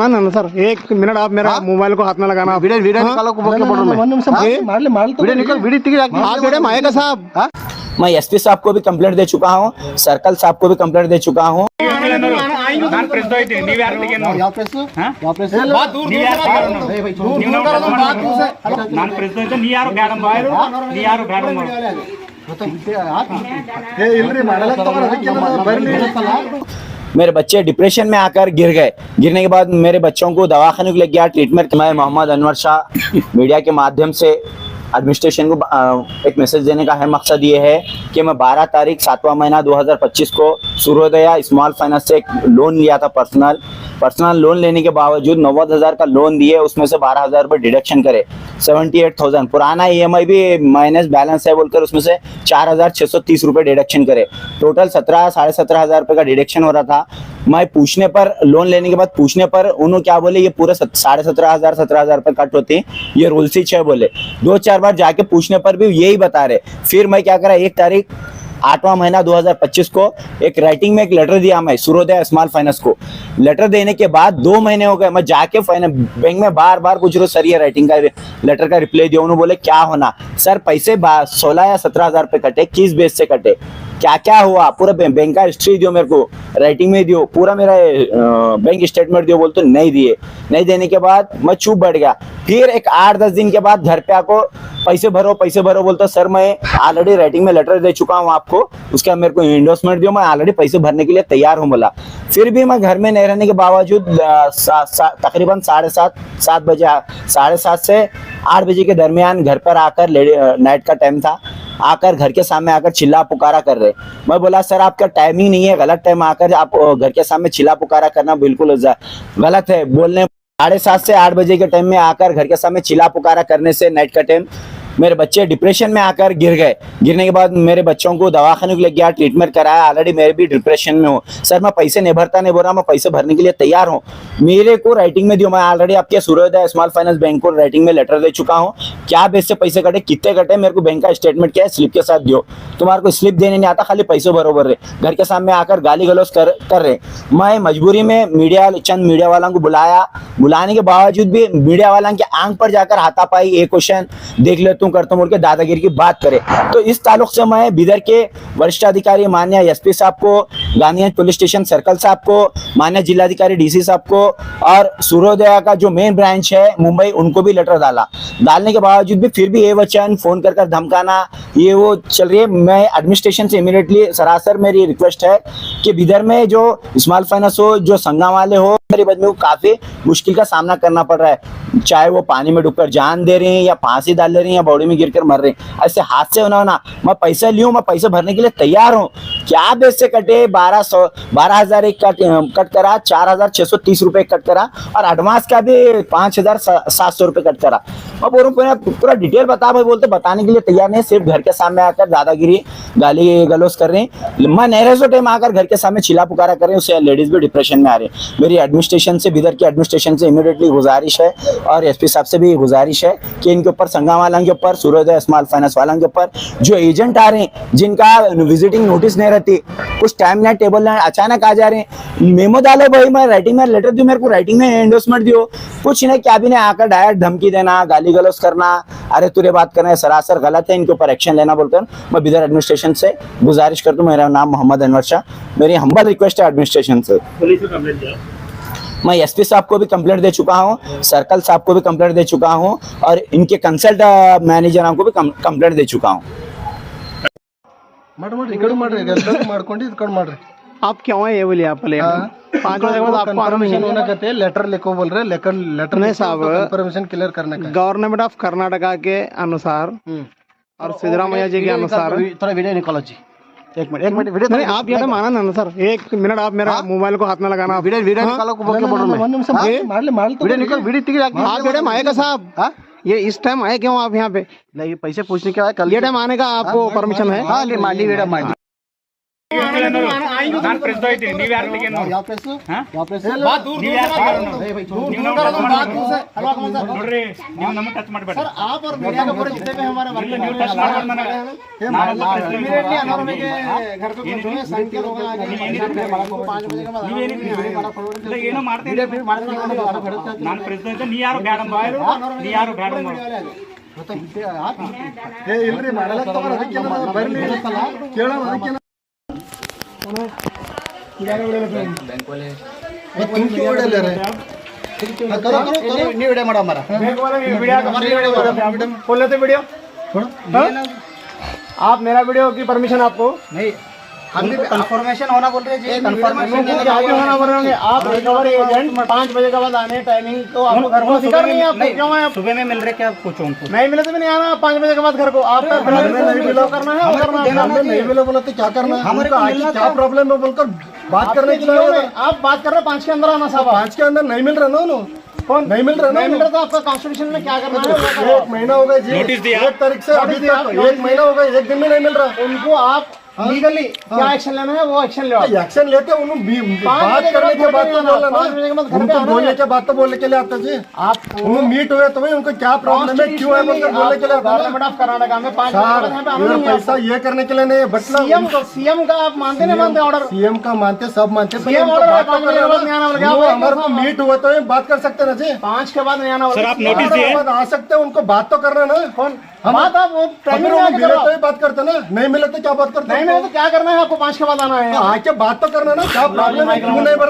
ना sir 1 minute आप मेरा मोबाइल को हाथ में लगाना। वीडियो निकालो को बोल वीडियो माएगा साहब। मैं एसपी साहब को भी कंप्लेंट दे चुका हूँ, सर्कल साहब को भी कंप्लेंट दे चुका हूँ। मेरे बच्चे डिप्रेशन में आकर गिर गए। गिरने के बाद मेरे बच्चों को दवाखाने को ले गया ट्रीटमेंट। मैं मोहम्मद अनवर शाह मीडिया के माध्यम से एडमिनिस्ट्रेशन को एक मैसेज देने का है मकसद ये है कि मैं 12 तारीख 7वां महीना 2025 को सूर्योदय स्मॉल फाइनेंस से एक लोन लिया था। पर्सनल लोन लेने के बावजूद 90,000 का लोन दिए, उसमें से 12,000 रुपये डिडक्शन करे। 78,000 पुराना EMI भी माइनस बैलेंस है बोलकर उसमें से 4,630 रुपये डिडक्शन करे। टोटल 17,500 रुपये का डिडक्शन हो रहा था। मैं पूछने पर, लोन लेने के बाद पूछने पर उन्होंने क्या बोले, ये पूरे 17,500 रुपये कट होते हैं, ये रूल्स ही है बोले। 2-4 बार जाके पूछने पर भी यही बता रहे। फिर मैं क्या करा, 1 तारीख 8वां महीना 2025 को एक राइटिंग में एक लेटर दिया मैं सूर्योदय स्मॉल फाइनेंस को। लेटर देने के बाद 2 महीने हो गए, मैं जाके बैंक में बार बार पूछ रहा हूँ, सर ये राइटिंग का लेटर का रिप्लाई दिया। उन्होंने बोले क्या होना सर, पैसे 16 या 17,000 रुपये कटे, किस बेस से कटे, क्या क्या हुआ, पूरा बैंक का हिस्ट्री दियो मेरे को, राइटिंग में दियो, पूरा मेरा बैंक स्टेटमेंट दियो। बोलते नहीं दिए। नहीं देने के बाद मैं चुप बैठ गया। फिर एक 8-10 दिन के बाद घर पे आको पैसे भरो बोलता, सर मैं ऑलरेडी राइटिंग में लेटर दे चुका हूँ आपको, उसका मेरे को इंडोर्समेंट दियो, मैं ऑलरेडी पैसे भरने के लिए तैयार हूँ बोला। फिर भी मैं घर में नहीं रहने के बावजूद तकरीबन 7:30 बजे 7:30 से 8 बजे के दरमियान घर पर आकर, नाइट का टाइम था, आकर घर के सामने आकर चिल्ला पुकारा कर रहे। मैं बोला सर आपका टाइमिंग नहीं है, गलत टाइम आकर आप घर के सामने चिल्ला पुकारा करना बिल्कुल गलत है। बोलने 7:30 से 8 बजे के टाइम में आकर घर के सामने चिल्ला पुकारा करने से नाइट का टाइम मेरे बच्चे डिप्रेशन में आकर गिर गए। गिरने के बाद मेरे बच्चों को दवाखाने को ले गया, ट्रीटमेंट कराया। ऑलरेडी मैं भी डिप्रेशन में हूँ। सर मैं पैसे नहीं भरता, नहीं बोल रहा, मैं पैसे भरने के लिए तैयार हूँ, मेरे को राइटिंग में दियो। मैं ऑलरेडी आपके सूर्योदय स्मॉल फाइनेंस बैंक को राइटिंग में लेटर दे चुका हूँ, क्या बेस से पैसे कटे, कितने कटे, मेरे को बैंक का स्टेटमेंट क्या है स्लिप के साथ दियो। तुम्हारे को स्लिप देने नहीं आता, खाली पैसे भरो भर रहे। घर के सामने आकर गाली गलौज कर रहे। मैं मजबूरी में चंद मीडिया वालों को बुलाया। बुलाने के बावजूद भी मीडिया वालों के आंख पर जाकर हाथापाई, एक क्वेश्चन देख लेता हूँ करता हूँ बोल के दादागिरी की बात करे। तो इस ताल्लुक से मैं बिदर के वरिष्ठ अधिकारी माननीय एसपी साहब को, गांधीगंज पुलिस स्टेशन सर्कल साहब को, माननीय जिलाधिकारी DC साहब को और सूर्योदय का जो मेन ब्रांच है मुंबई, उनको भी लेटर डाला। डालने के बावजूद भी फिर भी ये वचन फोन कर धमकाना ये वो चल रही है। मैं एडमिनिस्ट्रेशन से इमीडिएटली सरासर मेरी रिक्वेस्ट है कि बिदर में जो स्मॉल फाइनेंस हो, जो संगम वाले हो, गरीब आदमी को काफी मुश्किल का सामना करना पड़ रहा है। चाहे वो पानी में डूबकर जान दे रहे हैं या फांसी डाल ले रहे हैं या बॉडी में गिरकर मर रहे हैं, ऐसे हाथ से होना। मैं पैसे लियूं, मैं पैसे भरने के लिए तैयार हूँ। क्या बेस से कटे, 12,000 एक कट करा, 4,630 रुपये कट करा और एडवांस का भी 5,700 रुपये कट करा। मैं बोल रहा हूँ पूरा डिटेल बता भाई, बोलते बताने के लिए तैयार नहीं, सिर्फ घर के सामने आकर दादागिरी गाली गलौज कर रहे हैं। मैं नहरे सो टाइम आकर घर के सामने चिल्ला पुकारा कर रहे हैं, उससे लेडीज भी डिप्रेशन में आ रहे हैं। मेरी एडमिनिस्ट्रेशन से, बिदर की एडमिनिस्ट्रेशन से इमीडिएटली गुजारिश है और एसपी साहब से भी गुजारिश है कि इनके ऊपर, संगम वालों के ऊपर, सूर्योदय स्मॉल फाइनेंस वालों के ऊपर जो एजेंट आ रहे हैं, जिनका विजिटिंग नोटिस नहीं रहती, कुछ टाइम नहीं, टेबल नहीं, अचानक आ जा रहे हैं। मेमो डालो भाई, मैं राइटिंग में लेटर दूं, मेरे को राइटिंग में एंडोर्समेंट दियो, कुछ नहीं, क्या भी नहीं, आकर डायरेक्ट धमकी देना, गाली गलौज करना, अरे तुरे बात करना है, सरासर गलत है, इनके ऊपर एक्शन लेना बोलकर मैं बिदर एडमिनिस्ट्रेशन से गुजारिश करता हूँ। मेरा नाम मोहम्मद अनवर शाह, मेरी हम्बल रिक्वेस्ट है एडमिनिस्ट्रेशन से। मैं एसपी साहब को भी कंप्लेंट दे चुका हूँ, सर्कल साहब को भी कंप्लेंट दे चुका हूँ और इनके कंसल्ट मैनेजर को भी कंप्लेंट दे चुका हूँ। आप क्यों है ये बोलिए, आप 5 बजे के बाद आपको परमिशन होना कहते हैं, लेटर लिखो बोल रहे, लेटर नहीं साहब, परमिशन क्लियर करने का गवर्नमेंट ऑफ कर्नाटका के अनुसार और सिद्धरामैया जी के अनुसार। थोड़ा वीडियो निकालो जी, एक मिनट वीडियो नहीं, आप ये माना ना सर, 1 मिनट आप मेरा मोबाइल को हाथ में लगाना। वीडियो निकालो को बोल के बोल रहा हूं। वीडियो निकाल, वीडियो आप ये टाइम आएगा साहब, ये इस टाइम आए क्यों आप यहाँ पे? नहीं, पैसे पूछने के आए, कल ये टाइम आने का आपको परमिशन है? हाँ, वीडियो ನಾನು ಪ್ರೆಸ್ ಹೋಯ್ತೀನಿ, ನೀವ್ ಯಾರು ಯಾವ ಪ್ಲೇಸ್ ಯಾವ ಪ್ಲೇಸ್ ನೋಡ್ರಿ, ನೀವು ನಮಗೆ ಟಚ್ ಮಾಡಬೇಡಿ. आप और मीडिया के पूरे जितने भी हमारे वर्कर ನೀವು ಟಚ್ ಮಾಡಬೇಡಿ ನನಗೆ. इमीडिएटली अनोरमा के घर को पहुंचो, संकेत होगा आगे 5 बजे के बाद ಏನೋ ಮಾಡ್ತೀನಿ ನಾನು ಪ್ರೆಸ್ ಹೋಯ್ತು, ನೀ ಯಾರು ಬ್ಯಾಡ ನೀ ಯಾರು ಬ್ಯಾಡ ಏ ಇಲ್ರಿ ಮಾಡಲ್ಲ ತಗೋರ ಅದಕ್ಕೆ ಬರ್ಲಿ ಕೇಳೋಣ ಅದಕ್ಕೆ ನೀವು ವಿಡಿಯೋ ಮಾಡೋ ಮರ खोल लेते वीडियो। आप मेरा वीडियो की परमिशन आपको नहीं हम भी कंफर्मेशन होना बोल रहे हैं कंफर्मेशन क्या क्यों होना बोल रहे हैं आप रिकवर एजेंट 5 बजे के बाद आने टाइमिंग तो आपको घर को अधिकार नहीं है आपको, क्यों है आप सुबह में मिल रहे क्या कुछ उनको? नहीं मिले तो भी नहीं आना 5 बजे के बाद घर को आपका नहीं बिलो करना है वो करना है। हमने नहीं बोला बोला तो क्या करना है हमारे क्या प्रॉब्लम है बोलकर बात करने के लिए आप बात कर रहे 5 के अंदर आना साहब। 5 के अंदर नहीं मिल रहा ना कौन नहीं मिल रहा नहीं मिल रहा तो आपका कॉन्स्टिट्यूशन में क्या करना है वो करो। 1 महीना हो गया जी, नोटिस दिया। 1 तारीख से अभी तक 1 महीना हो गया, 1 दिन में नहीं मिल रहा। उनको आप लीगली क्या एक्शन लेना है वो एक्शन लो। एक्शन लेते उन्होंने बात करने के बाद तो बोला ना, उनको बोलने के बाद तो बोलने के लिए आता जी। आप उन्होंने मीट हुए तो भाई उनको क्या प्रॉब्लम है क्यों है बोलकर बोलने के लिए आता गवर्नमेंट ऑफ कर्नाटका में 5 बजे के बाद यहाँ पे आना है। नहीं है पैसा ये करने के लिए नहीं है मतलब सीएम का आप मानते नहीं मानते ऑर्डर सीएम का मानते सब मानते CM order है, 5 बजे के बाद नहीं आना बोल गया। हमारे को मीट हुआ तो बात कर सकते ना जी, 5 के बाद नहीं आना सर आप नोटिस उसके दिए? बाद आ सकते हैं, उनको बात तो करना ना। कौन हम बात आप वो टाइमिंग अगर में वो आके मिले करो। तो ही बात करते ना, नहीं मिले तो क्या बात करते नहीं मिले तो क्या करना है आपको 5 के बाद आना है। आके बात तो करना ना, क्या प्रॉब्लम है क्यों नहीं बढ़ रहा